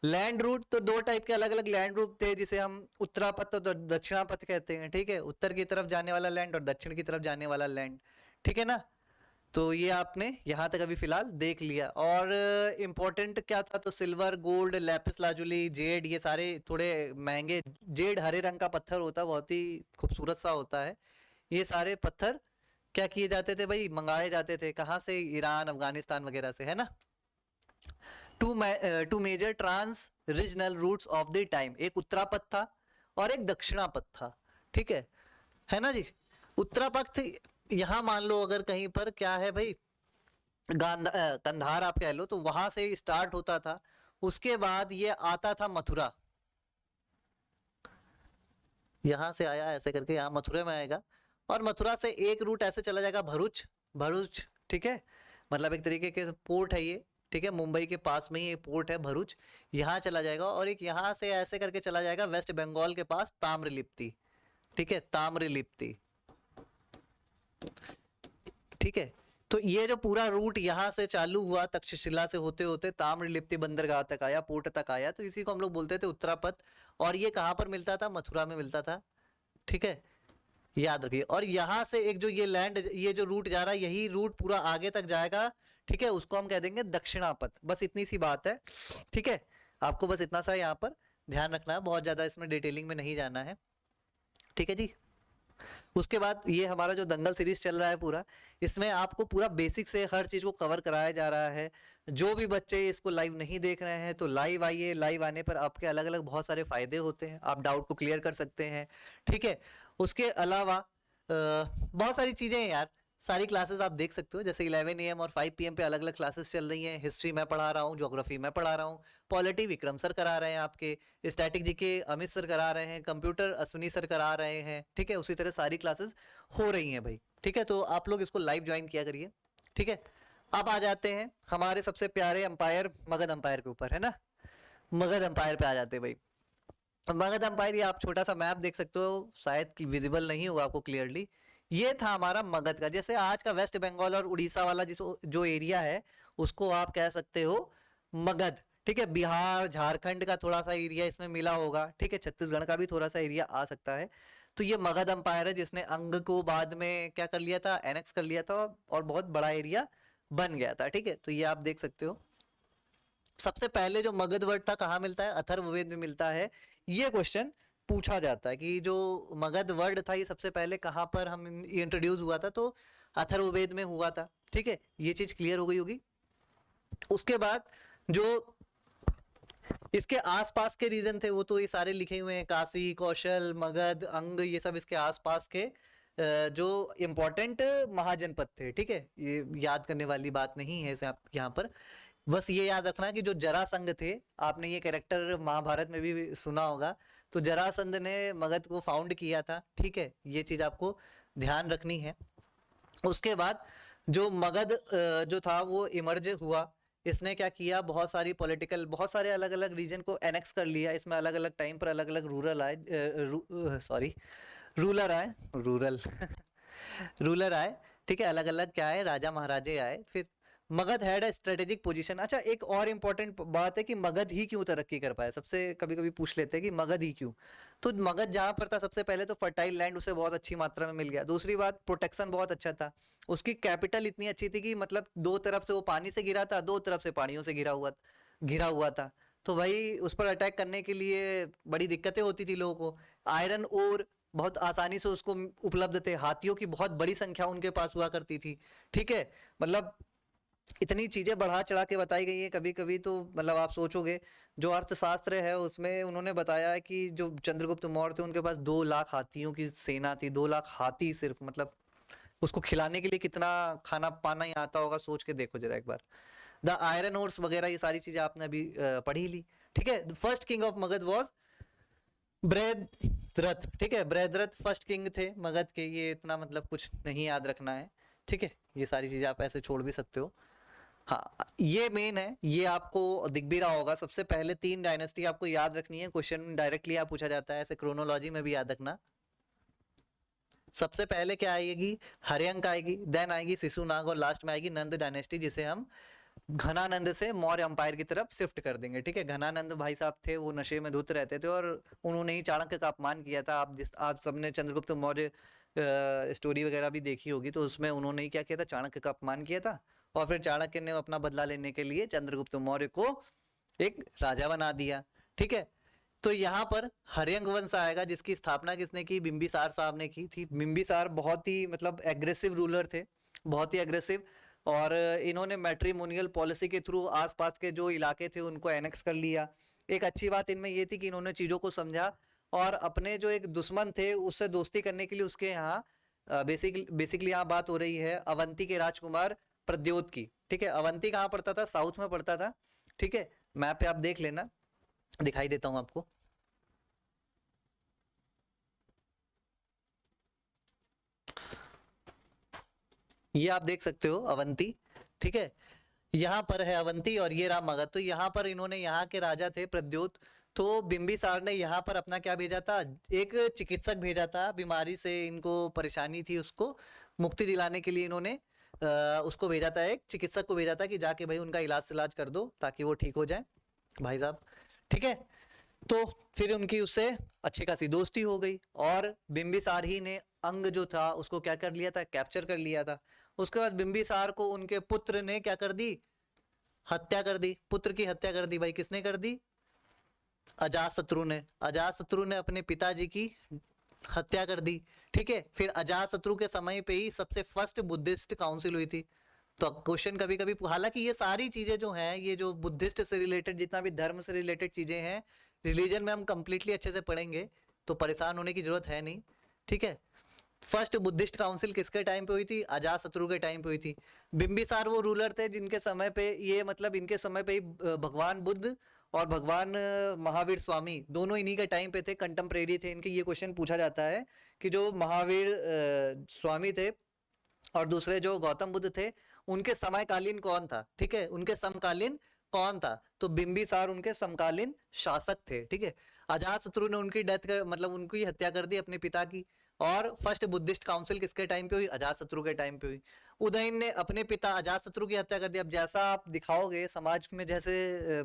लैंड रूट तो दो टाइप के अलग अलग लैंड रूट थे, जिसे हम उत्तरापथ और दक्षिणापथ कहते हैं। ठीक है, उत्तर की तरफ जाने वाला लैंड और दक्षिण की तरफ जाने वाला लैंड। ठीक है ना, तो ये आपने यहाँ तक अभी फिलहाल देख लिया। और इम्पोर्टेंट क्या था, तो silver, gold, Lapis lazuli, Z, ये सारे थोड़े महंगे, जेड हरे रंग का पत्थर होता है, बहुत ही खूबसूरत सा होता है। ये सारे पत्थर क्या किए जाते थे भाई, मंगाए जाते थे कहाँ से, ईरान, अफगानिस्तान वगैरह से, है ना। Two major trans regional routes of the time, एक उत्तरापथ था और एक दक्षिणापथ था। ठीक है ना जी। उत्तरापथ यहाँ मान लो अगर कहीं पर क्या है भाई, कंधार आप कह लो, तो वहां से स्टार्ट होता था, उसके बाद ये आता था मथुरा, यहां से आया ऐसे करके यहाँ मथुरा में आएगा, और मथुरा से एक रूट ऐसे चला जाएगा भरूच, भरूच। ठीक है, मतलब एक तरीके के पोर्ट है ये। ठीक है, मुंबई के पास में ही एक पोर्ट है भरूच, यहाँ चला जाएगा, और एक यहाँ से ऐसे करके चला जाएगा वेस्ट बंगाल के पास ताम्रलिप्ति। ठीक है, ताम्रलिप्ति। ठीक है, तो ये जो पूरा रूट यहाँ से चालू हुआ तक्षशिला से होते होते ताम्रलिप्ति बंदरगाह तक आया, पोर्ट तक आया, तो इसी को हम लोग बोलते थे उत्तरापथ। और ये कहाँ पर मिलता था, मथुरा में मिलता था। ठीक है, याद रखिए। और यहाँ से एक जो ये लैंड, ये जो रूट जा रहा है, यही रूट पूरा आगे तक जाएगा। ठीक है, उसको हम कह देंगे दक्षिणापथ। बस इतनी सी बात है। ठीक है, आपको बस इतना सा यहाँ पर ध्यान रखना है, बहुत ज्यादा इसमें डिटेलिंग में नहीं जाना है। ठीक है जी। उसके बाद ये हमारा जो दंगल सीरीज चल रहा है पूरा, इसमें आपको पूरा बेसिक से हर चीज को कवर कराया जा रहा है। जो भी बच्चे इसको लाइव नहीं देख रहे हैं तो लाइव आइए, लाइव आने पर आपके अलग अलग बहुत सारे फायदे होते हैं, आप डाउट को क्लियर कर सकते हैं। ठीक है, उसके अलावा बहुत सारी चीजें हैं यार, सारी क्लासेस आप देख सकते हो, जैसे 11 AM और 5 PM पे अलग अलग क्लासेस चल रही हैं। हिस्ट्री मैं पढ़ा रहा हूँ, ज्योग्राफी मैं पढ़ा रहा हूँ, पॉलिटी विक्रम सर करा रहे हैं आपके, स्टैटिक जीके अमित सर करा रहे हैं, कंप्यूटर अश्विनी सर करा रहे हैं। ठीक है, उसी तरह सारी क्लासेस हो रही हैं भाई। ठीक है, तो आप लोग इसको लाइव ज्वाइन किया करिए। ठीक है, अब आ जाते हैं हमारे सबसे प्यारे अंपायर मगध अंपायर के ऊपर, है ना। मगध अंपायर पे आ जाते हैं भाई। मगध अंपायर, ये आप छोटा सा मैप देख सकते हो, शायद विजिबल नहीं हुआ आपको क्लियरली। ये था हमारा मगध का, जैसे आज का वेस्ट बंगाल और उड़ीसा वाला जिस जो एरिया है, उसको आप कह सकते हो मगध। ठीक है, बिहार झारखंड का थोड़ा सा एरिया इसमें मिला होगा। ठीक है, छत्तीसगढ़ का भी थोड़ा सा एरिया आ सकता है। तो ये मगध अंपायर है, जिसने अंग को बाद में क्या कर लिया था, एनेक्स कर लिया था, और बहुत बड़ा एरिया बन गया था। ठीक है, तो ये आप देख सकते हो। सबसे पहले जो मगध वर्ड था कहाँ मिलता है, अथर्ववेद में मिलता है। ये क्वेश्चन पूछा जाता है कि जो मगध वर्ड था ये सबसे पहले कहाँ पर हम इंट्रोड्यूस हुआ था, तो अथर्ववेद में हुआ था। ठीक है, ये चीज क्लियर हो गई होगी। उसके बाद जो इसके आसपास के रीजन थे वो तो ये सारे लिखे हुए हैं, काशी, कौशल, मगध, अंग, ये सब इसके आसपास के जो इम्पोर्टेंट महाजनपद थे। ठीक है, ये याद करने वाली बात नहीं है इसे आप यहाँ पर, बस ये याद रखना कि जो जरासंध थे, आपने ये कैरेक्टर महाभारत में भी सुना होगा, तो जरासंध ने मगध को फाउंड किया था। ठीक है, ये चीज आपको ध्यान रखनी है। उसके बाद जो मगध जो था वो इमर्ज हुआ, इसने क्या किया, बहुत सारी पॉलिटिकल, बहुत सारे अलग अलग रीजन को एनेक्स कर लिया, इसमें अलग अलग टाइम पर अलग अलग रूरल आए, सॉरी रूलर आए, रूरल रूलर आए। ठीक है, अलग अलग क्या है, राजा महाराजे आए। फिर Magadh had a strategic position. अच्छा, एक और इम्पोर्टेंट बात है कि मगध ही क्यों तरक्की कर पाया, सबसे कभी कभी पूछ लेते हैं कि मगध ही क्यों। तो मगध जहां पर था सबसे पहले तो फर्टाइल लैंड उसे बहुत अच्छी मात्रा में मिल गया। दूसरी बात, प्रोटेक्शन बहुत अच्छा था, उसकी कैपिटल इतनी अच्छी थी कि मतलब दो तरफ से वो पानी से घिरा था, दो तरफ से पहाड़ियों से घिरा हुआ था। तो भाई उस पर अटैक करने के लिए बड़ी दिक्कतें होती थी लोगों को। आयरन ओर बहुत आसानी से उसको उपलब्ध थे, हाथियों की बहुत बड़ी संख्या उनके पास हुआ करती थी। ठीक है, मतलब इतनी चीजें बढ़ा चढ़ा के बताई गई है, कभी कभी तो मतलब आप सोचोगे, जो अर्थशास्त्र है उसमें उन्होंने बताया है कि जो चंद्रगुप्त मौर्य थे उनके पास 2 लाख हाथियों की सेना थी, 2 लाख हाथी सिर्फ, मतलब उसको खिलाने के लिए कितना खाना पाना ही आता होगा, सोच के देखो जरा एक बार। द आयरन ओर्स वगैरह ये सारी चीजें आपने अभी पढ़ी ली। ठीक है, first king of Magadh was Brihadratha. ठीक है, बृहद्रथ फर्स्ट किंग थे मगध के, ये इतना मतलब कुछ नहीं याद रखना है। ठीक है, ये सारी चीजें आप ऐसे छोड़ भी सकते हो। हाँ, ये मेन है, ये आपको दिख भी रहा होगा। सबसे पहले 3 डायनेस्टी आपको याद रखनी है, क्वेश्चन डायरेक्टली आप पूछा जाता है, ऐसे क्रोनोलॉजी में भी याद रखना। सबसे पहले क्या आएगी, हर्यंक आएगी, देन आएगी शिशुनाग और लास्ट में आएगी नंद डायनेस्टी, जिसे हम घनानंद से मौर्य अंपायर की तरफ शिफ्ट कर देंगे। ठीक है, घनानंद भाई साहब थे, वो नशे में धुत रहते थे और उन्होंने ही चाणक्य का अपमान किया था। आप सबने चंद्रगुप्त मौर्य स्टोरी वगैरह भी देखी होगी, तो उसमें उन्होंने ही क्या किया था, चाणक्य का अपमान किया था। और फिर चाणक्य ने अपना बदला लेने के लिए चंद्रगुप्त मौर्य को एक राजा बना दिया। ठीक है, तो यहाँ पर हर्यंक वंश आएगा, जिसकी स्थापना किसने की, बिंबिसार साहब ने की थी। बिंबिसार बहुत ही मतलब एग्रेसिव रूलर थे, बहुत ही एग्रेसिव, और इन्होंने मैट्रिमोनियल पॉलिसी के थ्रू आसपास के जो इलाके थे उनको एनेक्स कर लिया। एक अच्छी बात इनमें ये थी कि इन्होंने चीज़ों को समझा और अपने जो एक दुश्मन थे उससे दोस्ती करने के लिए उसके यहाँ बेसिकली यहाँ बात हो रही है अवंती के राजकुमार प्रद्योत की। ठीक है, अवंती कहाँ पड़ता था, साउथ में पड़ता था। ठीक है, मैप पे आप देख लेना, दिखाई देता हूँ आपको। ये आप देख सकते हो अवंती। ठीक है, यहाँ पर है अवंती और ये रहा मगध। तो यहाँ पर इन्होंने, यहाँ के राजा थे प्रद्योत, तो बिंबिसार ने यहाँ पर अपना क्या भेजा था, एक चिकित्सक भेजा था। बीमारी से इनको परेशानी थी, उसको मुक्ति दिलाने के लिए इन्होंने उसको भेजा था, एक चिकित्सक को भेजा था कि जाके भाई उनका इलाज कर दो ताकि वो ठीक हो जाए भाई साहब। ठीक है, तो फिर उनकी उससे अच्छी खासी दोस्ती हो गई और बिंबिसार ही ने अंग जो था उसको क्या कर लिया था, कैप्चर कर लिया था। उसके बाद बिंबिसार को उनके पुत्र ने क्या कर दी, हत्या कर दी। पुत्र की हत्या कर दी भाई, किसने कर दी, अजातशत्रु ने। अजातशत्रु ने अपने पिताजी की हत्या कर दी। ठीक है, फिर अजातशत्रु के समय पे ही सबसे फर्स्ट बुद्धिस्ट काउंसिल हुई थी। तो क्वेश्चन कभी कभी, हालांकि ये सारी चीजें जो हैं, ये जो बुद्धिस्ट से रिलेटेड जितना भी धर्म से रिलेटेड चीजें हैं, रिलीजन में हम कंप्लीटली अच्छे से पढ़ेंगे, तो परेशान होने की जरूरत है नहीं। ठीक है, फर्स्ट बुद्धिस्ट काउंसिल किसके टाइम पे हुई थी, अजातशत्रु के टाइम पे हुई थी। बिंबिसार वो रूलर थे जिनके समय पे ये मतलब इनके समय पे ही भगवान बुद्ध और भगवान महावीर स्वामी दोनों इन्हीं के टाइम पे थे, कंटेम्परेरी थे इनके। ये क्वेश्चन पूछा जाता है कि जो महावीर स्वामी थे और दूसरे जो गौतम बुद्ध थे, उनके समकालीन कौन था। ठीक है, उनके समकालीन कौन था, तो बिंबिसार उनके समकालीन शासक थे। ठीक है, अजातशत्रु ने उनकी डेथ कर मतलब उनकी हत्या कर दी अपने पिता की। और फर्स्ट बुद्धिस्ट काउंसिल किसके टाइम पे हुई, अजातशत्रु के टाइम पे हुई। उदयन ने अपने पिता अजातशत्रु की हत्या कर दी। अब जैसा आप दिखाओगे समाज में, जैसे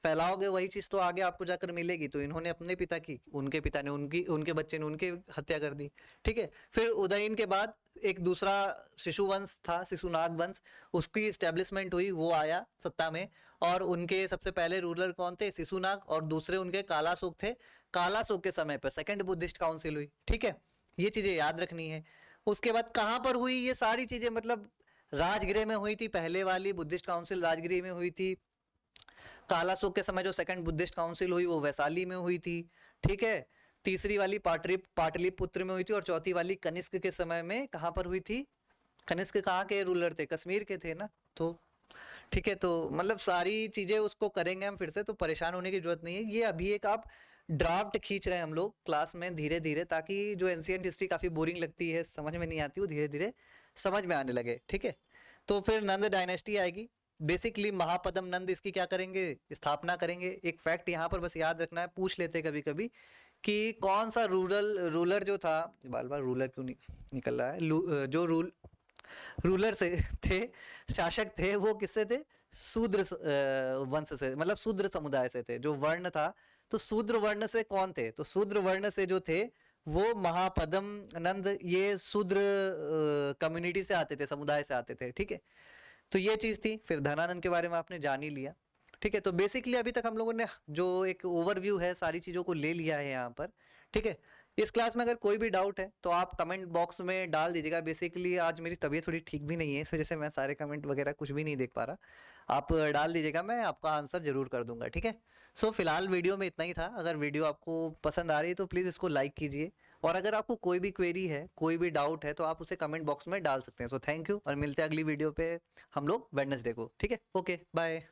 फैलाओगे, वही चीज तो आगे आपको जाकर मिलेगी। तो इन्होंने अपने पिता की, उनके पिता ने उनकी, उनके बच्चे ने उनकी हत्या कर दी। ठीक है, फिर उदयन के बाद एक दूसरा शिशु वंश था, शिशुनाग वंश, उसकी स्टेब्लिशमेंट हुई, वो आया सत्ता में। और उनके सबसे पहले रूलर कौन थे, शिशुनाग, और दूसरे उनके कालाशोक थे। कालाशोक के समय पर सेकंड बुद्धिस्ट काउंसिल हुई। ठीक है, ये चीजें याद रखनी है। उसके बाद कहाँ पर हुई ये सारी चीजें, मतलब राजगृह में हुई थी पहले वाली बुद्धिस्ट काउंसिल, राजगृह में हुई थी। कालाशोक के समय जो सेकंड बुद्धिस्ट काउंसिल हुई वो वैशाली में हुई थी। ठीक है, तीसरी वाली पाटलिपुत्र में हुई थी, और चौथी वाली कनिष्क के समय में कहाँ पर हुई थी, कनिष्क कहाँ के रूलर थे, कश्मीर के थे ना। तो ठीक है, तो मतलब सारी चीजें उसको करेंगे हम फिर से, तो परेशान होने की जरूरत नहीं है। ये अभी एक आप ड्राफ्ट खींच रहे हैं हम लोग क्लास में धीरे धीरे, ताकि जो एंशिएंट हिस्ट्री काफी बोरिंग लगती है, समझ में नहीं आती, वो धीरे धीरे समझ में आने लगे। ठीक है, तो फिर नंद डायनेस्टी आएगी। बेसिकली महापदम नंद इसकी क्या करेंगे, स्थापना करेंगे। एक फैक्ट यहाँ पर बस याद रखना है, पूछ लेते कभी कभी कि कौन सा रूलर जो था, बार बार रूलर क्यों निकल रहा है, जो रूलर से थे, शासक थे, वो किससे थे, शूद्र वंश से, मतलब शूद्र समुदाय से थे, जो वर्ण था। तो शूद्र वर्ण से कौन थे, तो शूद्र वर्ण से जो थे वो महापदम नंद, ये शूद्र कम्युनिटी से आते थे, समुदाय से आते थे। ठीक है, तो ये चीज थी। फिर धनानंद के बारे में आपने जान ही लिया। ठीक है, तो बेसिकली अभी तक हम लोगों ने जो एक ओवरव्यू है सारी चीजों को ले लिया है यहाँ पर। ठीक है, इस क्लास में अगर कोई भी डाउट है तो आप कमेंट बॉक्स में डाल दीजिएगा। बेसिकली आज मेरी तबीयत थोड़ी ठीक भी नहीं है, इस वजह से मैं सारे कमेंट वगैरह कुछ भी नहीं देख पा रहा। आप डाल दीजिएगा, मैं आपका आंसर जरूर कर दूंगा। ठीक है, सो फिलहाल वीडियो में इतना ही था। अगर वीडियो आपको पसंद आ रही है तो प्लीज़ इसको लाइक कीजिए, और अगर आपको कोई भी क्वेरी है, कोई भी डाउट है, तो आप उसे कमेंट बॉक्स में डाल सकते हैं। सो थैंक यू, और मिलते हैं अगली वीडियो पे हम लोग वेडनेसडे को। ठीक है, ओके, बाय।